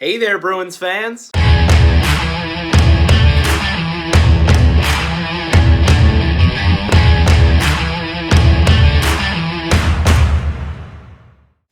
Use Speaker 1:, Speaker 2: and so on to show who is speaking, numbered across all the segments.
Speaker 1: Hey there, Bruins fans!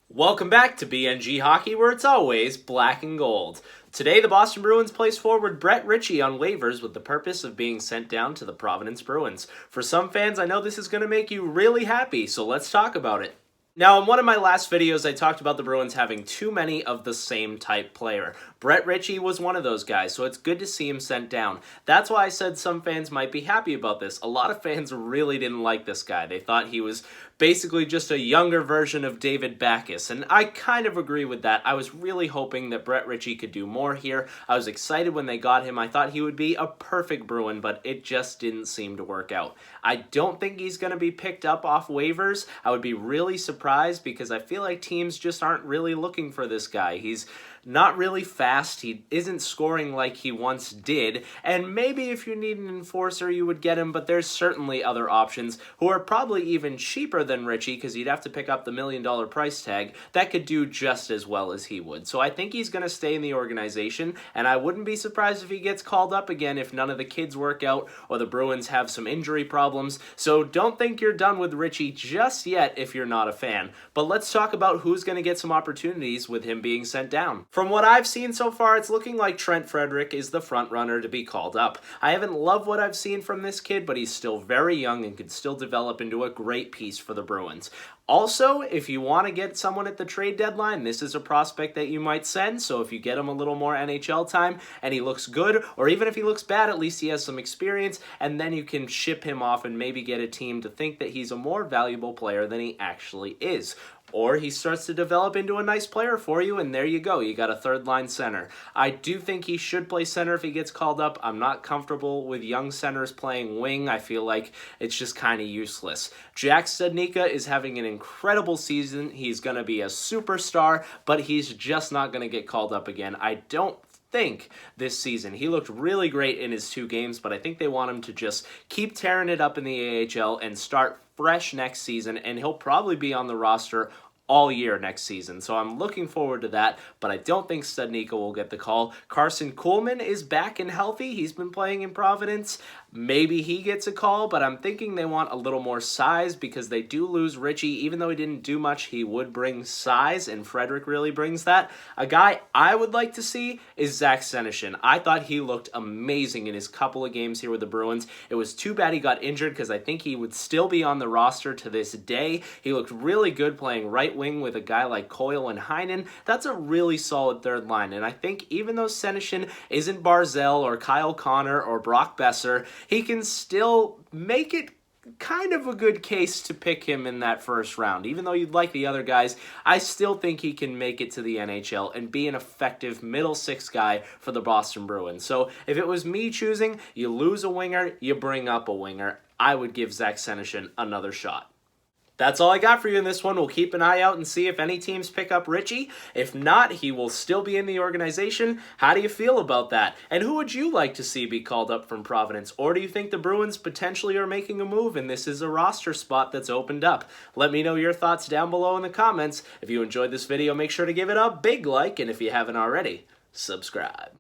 Speaker 1: Welcome back to BNG Hockey, where it's always black and gold. Today, the Boston Bruins place forward Brett Ritchie on waivers with the purpose of being sent down to the Providence Bruins. For some fans, I know this is going to make you really happy, so let's talk about it. Now, in one of my last videos, I talked about the Bruins having too many of the same type player. Brett Ritchie was one of those guys, so it's good to see him sent down. That's why I said some fans might be happy about this. A lot of fans really didn't like this guy. They thought he was basically just a younger version of David Backes, and I kind of agree with that. I was really hoping that Brett Ritchie could do more here. I was excited when they got him. I thought he would be a perfect Bruin, but it just didn't seem to work out. I don't think he's going to be picked up off waivers. I would be really surprised because I feel like teams just aren't really looking for this guy. He's not really fast, he isn't scoring like he once did, and maybe if you need an enforcer you would get him, but there's certainly other options who are probably even cheaper than Ritchie because you'd have to pick up the $1 million price tag that could do just as well as he would. So I think he's going to stay in the organization, and I wouldn't be surprised if he gets called up again if none of the kids work out or the Bruins have some injury problems. So don't think you're done with Ritchie just yet if you're not a fan. But let's talk about who's going to get some opportunities with him being sent down. From what I've seen so far, it's looking like Trent Frederic is the front runner to be called up. I haven't loved what I've seen from this kid, but he's still very young and could still develop into a great piece for the Bruins. Also, if you want to get someone at the trade deadline, this is a prospect that you might send, so if you get him a little more NHL time and he looks good, or even if he looks bad, at least he has some experience, and then you can ship him off and maybe get a team to think that he's a more valuable player than he actually is. Or he starts to develop into a nice player for you, and there you go. You got a third-line center. I do think he should play center if he gets called up. I'm not comfortable with young centers playing wing. I feel like it's just kind of useless. Zack Senyshyn is having an incredible season. He's going to be a superstar, but he's just not going to get called up again. I don't think this season. He looked really great in his 2 games, but I think they want him to just keep tearing it up in the AHL and start fresh next season, and he'll probably be on the roster all year next season. So I'm looking forward to that, but I don't think Studnicka will get the call. Carson Kuhlman is back and healthy. He's been playing in Providence. Maybe he gets a call, but I'm thinking they want a little more size because they do lose Ritchie. Even though he didn't do much, he would bring size, and Frederic really brings that. A guy I would like to see is Zack Senyshyn. I thought he looked amazing in his couple of games here with the Bruins. It was too bad he got injured because I think he would still be on the roster to this day. He looked really good playing right wing with a guy like Coyle and Heinen. That's a really solid third line, and I think even though Senyshyn isn't Barzal or Kyle Connor or Brock Besser, he can still make it kind of a good case to pick him in that first round. Even though you'd like the other guys, I still think he can make it to the NHL and be an effective middle 6 guy for the Boston Bruins. So if it was me choosing, you lose a winger, you bring up a winger. I would give Zack Senyshyn another shot. That's all I got for you in this one. We'll keep an eye out and see if any teams pick up Ritchie. If not, he will still be in the organization. How do you feel about that? And who would you like to see be called up from Providence? Or do you think the Bruins potentially are making a move and this is a roster spot that's opened up? Let me know your thoughts down below in the comments. If you enjoyed this video, make sure to give it a big like, and if you haven't already, subscribe.